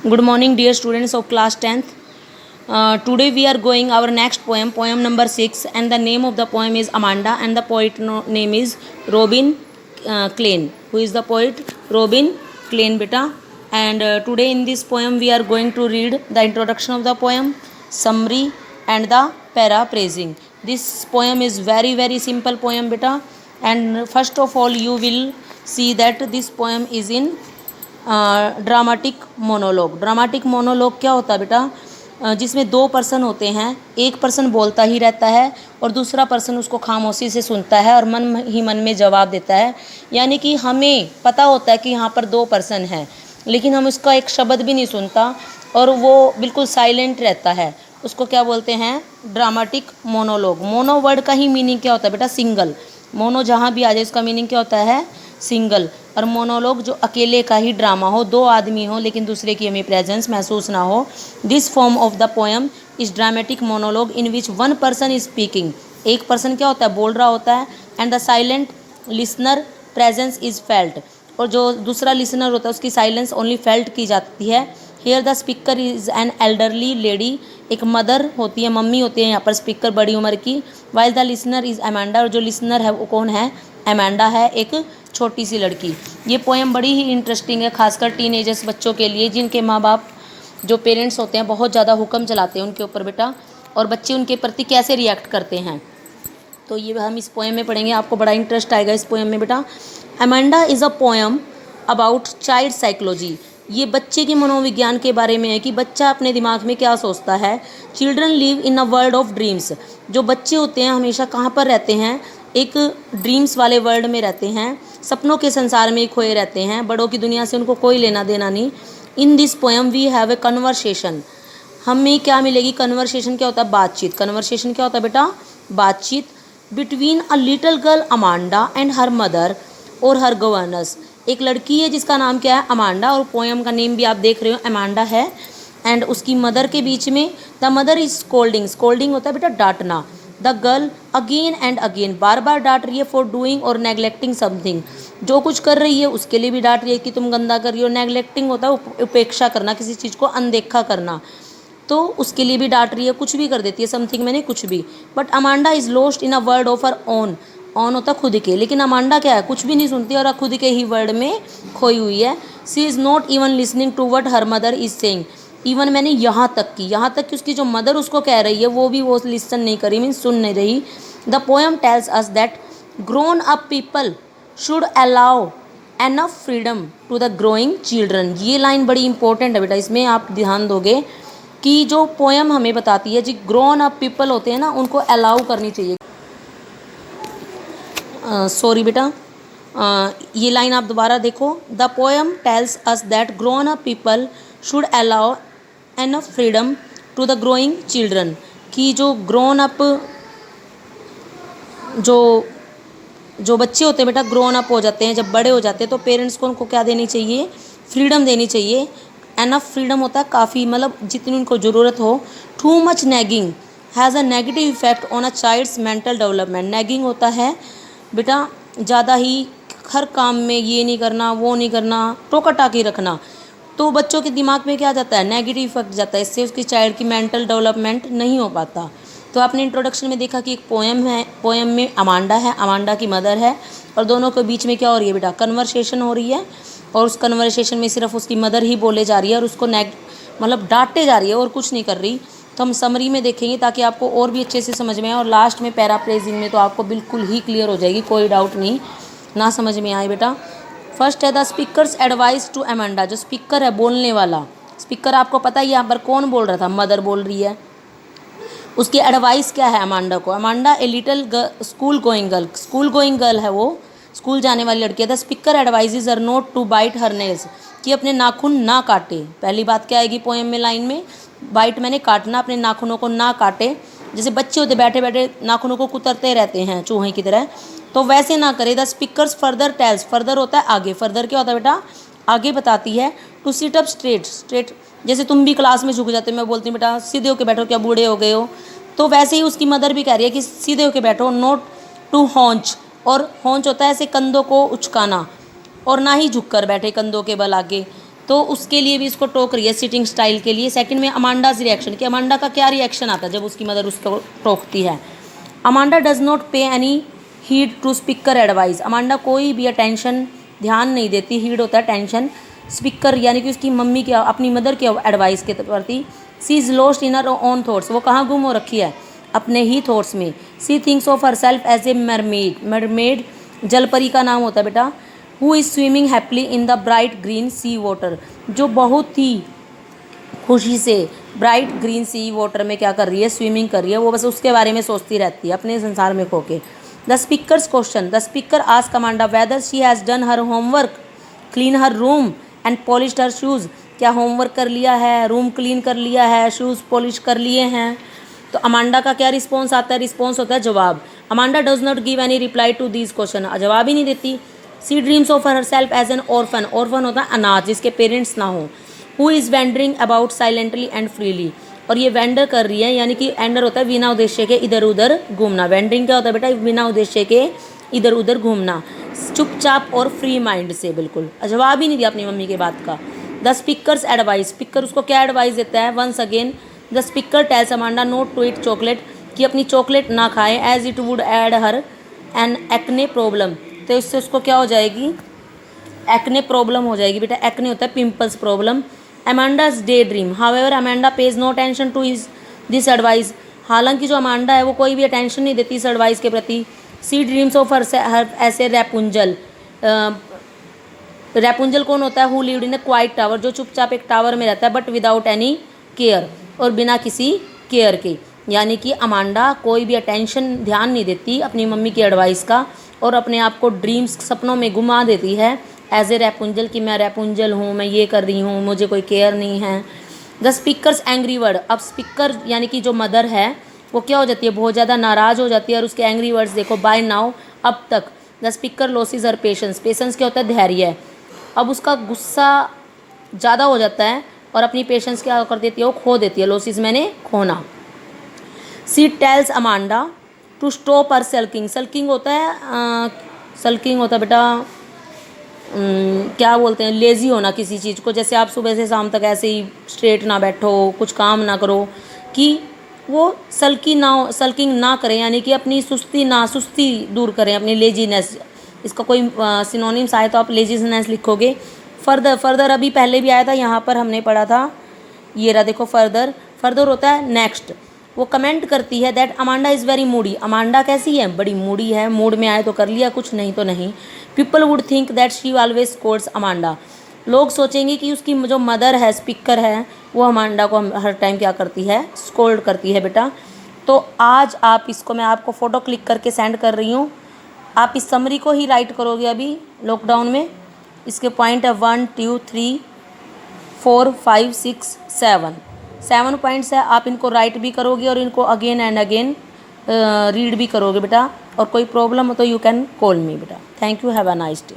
Good morning, dear students of class 10th. Today we are going our next poem number 6, and the name of the poem is Amanda, and the poet name is Robin Klein. Who is the poet? Robin Klein, beta. And today in this poem we are going to read the introduction of the poem, summary, and the paraphrasing. This poem is very simple poem, beta. And first of all, you will see that this poem is in dramatic monologue. Dramatic monologue क्या होता है बेटा? जिसमें दो person होते हैं, एक person बोलता ही रहता है और दूसरा पर्सन उसको खामोशी से सुनता है और मन ही मन में जवाब देता है. यानी कि हमें पता होता है कि यहाँ पर दो पर्सन हैं, लेकिन हम उसका एक शब्द भी नहीं सुनता और वो बिल्कुल साइलेंट रहता है. उसको क्या बोलते हैं? Dramatic monologue. मोनो वर्ड का ही मीनिंग क्या होता है बेटा? सिंगल. मोनो जहाँ भी आ जाए उसका मीनिंग क्या होता है? सिंगल. और मोनोलॉग जो अकेले का ही ड्रामा हो, दो आदमी हो लेकिन दूसरे की हमें प्रेजेंस महसूस ना हो. This form of the poem is dramatic monologue in which one person is speaking. एक पर्सन क्या होता है? बोल रहा होता है. And the silent listener presence is felt. और जो दूसरा लिसनर होता है उसकी साइलेंस ओनली फेल्ट की जाती है. Here the speaker is an elderly lady. एक मदर होती है, मम्मी होती है यहाँ पर स्पीकर, बड़ी उम्र की. While the listener is Amanda. और जो लिसनर है वो कौन है? अमेंडा है, एक छोटी सी लड़की. ये पोएम बड़ी ही इंटरेस्टिंग है, खासकर टीनेजर्स बच्चों के लिए, जिनके माँ बाप जो पेरेंट्स होते हैं बहुत ज़्यादा हुक्म चलाते हैं उनके ऊपर बेटा, और बच्चे उनके प्रति कैसे रिएक्ट करते हैं. तो ये हम इस पोएम में पढ़ेंगे. आपको बड़ा इंटरेस्ट आएगा इस पोएम में बेटा. Amanda is a poem about child psychology. ये बच्चे के मनोविज्ञान के बारे में है कि बच्चा अपने दिमाग में क्या सोचता है. Children live in a world of dreams. जो बच्चे होते हैं हमेशा कहाँ पर रहते हैं? एक ड्रीम्स वाले वर्ल्ड में रहते हैं, सपनों के संसार में खोए रहते हैं. बड़ों की दुनिया से उनको कोई लेना देना नहीं. In this poem we have a conversation. हमें क्या मिलेगी? कन्वर्सेशन क्या होता है? बातचीत. कन्वर्सेशन क्या होता है बेटा? बातचीत. Between a little girl Amanda and her mother और हर गवर्नर्स. एक लड़की है जिसका नाम क्या है? अमांडा. और पोएम का नेम भी आप देख रहे हो, अमांडा है. एंड उसकी मदर के बीच में the mother is scolding. Scolding होता है बेटा डांटना. The girl again and again, बार बार डांट रही है. For doing or neglecting something. जो कुछ कर रही है उसके लिए भी डांट रही है कि तुम गंदा कर रही हो. नेग्लेक्टिंग होता है उपेक्षा करना, किसी चीज़ को अनदेखा करना, तो उसके लिए भी डांट रही है. कुछ भी कर देती है, समथिंग मैंने कुछ भी. But Amanda is lost in a word of her own. On होता खुद के, लेकिन अमांडा क्या है? कुछ भी नहीं सुनती और खुद के ही वर्ड में खोई हुई है. She is not even listening to what her mother is saying. Even मैंने यहाँ तक कि उसकी जो मदर उसको कह रही है वो भी वो लिसन नहीं करी, मीन सुन नहीं रही. The poem tells us that grown up people should allow enough freedom to the growing children. ये लाइन बड़ी इंपॉर्टेंट है बेटा, इसमें आप ध्यान दोगे कि जो पोएम हमें बताती है जी ग्रोन अप पीपल होते हैं ना, उनको अलाउ करनी चाहिए. सॉरी बेटा, ये लाइन आप दोबारा देखो. The poem tells us that grown up people should allow enough freedom to the growing children. कि जो ग्रोन अप जो बच्चे होते हैं बेटा, ग्रोन अप हो जाते हैं, जब बड़े हो जाते हैं तो पेरेंट्स को उनको क्या देनी चाहिए? फ्रीडम देनी चाहिए. एनफ फ्रीडम होता है काफ़ी, मतलब जितनी उनको ज़रूरत हो. Too much nagging has a negative effect on a child's mental development. Nagging होता है बेटा ज़्यादा ही हर काम में ये नहीं करना वो नहीं करना, टोका टाकी रखना, तो बच्चों के दिमाग में क्या जाता है? नेगेटिव इफेक्ट जाता है. इससे उसकी चाइल्ड की मेंटल डेवलपमेंट नहीं हो पाता. तो आपने इंट्रोडक्शन में देखा कि एक पोएम है, पोएम में अमांडा है, अमांडा की मदर है, और दोनों के बीच में क्या हो रही है बेटा? कन्वर्सेशन हो रही है. और उस कन्वर्सेशन में सिर्फ उसकी मदर ही बोले जा रही है और उसको मतलब डांटे जा रही है और कुछ नहीं कर रही. तो हम समरी में देखेंगे ताकि आपको और भी अच्छे से समझ में आए, और लास्ट में पैराफ्रेजिंग में तो आपको बिल्कुल ही क्लियर हो जाएगी, कोई डाउट नहीं ना समझ में आए बेटा. फर्स्ट है the speaker's advice to Amanda. जो स्पीकर है, बोलने वाला स्पीकर, आपको पता है यहाँ पर कौन बोल रहा था? मदर बोल रही है. उसकी एडवाइस क्या है अमांडा को? Amanda a little school going girl. School going girl है वो, स्कूल जाने वाली लड़की है. The speaker advises her not to bite her nails. कि अपने नाखून ना काटे. पहली बात क्या आएगी पोएम में लाइन में? बाइट मैंने काटना, अपने नाखूनों को ना काटे. जैसे बच्चे होते बैठे बैठे नाखूनों को कुतरते रहते हैं चूहे की तरह, तो वैसे ना करे. The speakers further tells. Further होता है आगे. फर्दर क्या होता है बेटा? आगे बताती है. To sit up straight. Straight जैसे तुम भी क्लास में झुक जाते हो, मैं बोलती हूँ बेटा सीधे होके बैठो, क्या बूढ़े हो गए हो? तो वैसे ही उसकी मदर भी कह रही है कि सीधे होके बैठो. Not to hunch. और हॉन्च होता है ऐसे कंधों को उचकाना, और ना ही झुक कर बैठे कंधों के बल आगे. तो उसके लिए भी इसको टोक रही है सिटिंग स्टाइल के लिए। सेकंड में अमांडाज रिएक्शन, कि अमांडा का क्या रिएक्शन आता है जब उसकी मदर उसको टोकती है। Amanda does not pay any heed to speaker advice, Amanda कोई भी अटेंशन ध्यान नहीं देती, हीड होता है टेंशन, स्पीकर यानी कि उसकी मम्मी के अपनी मदर के एडवाइस के प्रति। She is lost in her own thoughts, वो कहाँ गुम हो रखी है, अपने ही थॉट्स में। She thinks of herself as a mermaid, mermaid जलपरी का नाम होता है बेटा। Who is swimming happily in the bright green sea water, जो बहुत ही खुशी से ब्राइट ग्रीन सी वाटर में क्या कर रही है, स्विमिंग कर रही है, वो बस उसके बारे में सोचती रहती है अपने संसार में खो के। The speakers question, the speaker ask Amanda whether she has done her homework, clean her room and polished her shoes, क्या होमवर्क कर लिया है, रूम क्लीन कर लिया है, शूज़ पॉलिश कर लिए हैं। तो अमांडा का क्या रिस्पॉन्स आता है, रिस्पॉन्स होता है जवाब। Amanda does not give any reply to these question, जवाब ही नहीं देती। She dreams of herself as an orphan, orphan होता है अनाथ जिसके पेरेंट्स ना हो। Who is wandering about silently and freely, और ये वेंडर कर रही है, यानी कि एंडर होता है बिना उद्देश्य के इधर उधर घूमना। वेंडरिंग क्या होता है बेटा, बिना उद्देश्य के इधर उधर घूमना, चुपचाप और फ्री माइंड से, बिल्कुल जवाब ही नहीं दिया अपनी मम्मी के बात का। द स्पीकर्स एडवाइस, स्पीकर उसको क्या एडवाइस देता है, once again the speaker tells Amanda not to eat chocolate, कि अपनी चॉकलेट ना खाए, as it would add her an acne problem, तो इससे उसको क्या हो जाएगी, एक्ने प्रॉब्लम हो जाएगी बेटा। एक्ने होता है pimples problem. Amanda's daydream, however Amanda pays no attention to this advice, हालांकि जो अमांडा है वो कोई भी अटेंशन नहीं देती इस एडवाइस के प्रति। सी ड्रीम्स ऑफ हर ऐसे रैपुंजल, रैपुंजल कौन होता है, who lived in a quite tower, जो चुपचाप एक टावर में रहता है, बट विदाउट एनी केयर, और बिना किसी केयर के, यानी कि अमांडा कोई भी अटेंशन ध्यान नहीं देती अपनी मम्मी की एडवाइस का, और अपने आप को ड्रीम्स सपनों में घुमा देती है एज ए रैपुंजल, कि मैं रैपुंजल हूँ, मैं ये कर रही हूँ, मुझे कोई केयर नहीं है। द स्पीकर्स एंग्री वर्ड, अब स्पीकर यानी कि जो मदर है वो क्या हो जाती है, बहुत ज़्यादा नाराज़ हो जाती है, और उसके एंग्री वर्ड्स देखो, बाय नाउ, अब तक। The speaker losses her patience, patience क्या होता है, धैर्य, अब उसका गुस्सा ज़्यादा हो जाता है और अपनी पेशेंस क्या कर देती है, वो खो देती है, लॉसेस मैंने खोना। She tells Amanda to stop her sulking, sulking होता है सल्किंग होता है बेटा क्या बोलते हैं, लेज़ी होना किसी चीज़ को, जैसे आप सुबह से शाम तक ऐसे ही स्ट्रेट ना बैठो, कुछ काम ना करो, कि वो सल्किंग ना करें, यानी कि अपनी सुस्ती दूर करें, अपनी लेजीनेस। इसका कोई सिनोनिम्स आए तो आप लेजीनेस लिखोगे। फर्दर अभी पहले भी आया था, यहाँ पर हमने पढ़ा था, ये रहा देखो, फर्दर होता है नेक्स्ट। वो कमेंट करती है that Amanda is very Moody, Amanda कैसी है, बड़ी मूडी है, मूड में आए तो कर लिया कुछ, नहीं तो नहीं। People would think that she always Scholz Amanda, लोग सोचेंगे कि उसकी जो मदर है, स्पीकर है, वो अमांडा को हर टाइम क्या करती है, स्कोल्ड करती है बेटा। तो आज आप इसको, मैं आपको फ़ोटो क्लिक करके सेंड कर रही हूँ, आप इस समरी को ही राइट करोगे अभी लॉकडाउन में। इसके पॉइंट है 1 2 3 4 5 6 7 पॉइंट्स है, आप इनको राइट भी करोगे और इनको अगेन एंड अगेन रीड भी करोगे बेटा। और कोई प्रॉब्लम हो तो यू कैन कॉल मी बेटा। Thank you, have a nice day.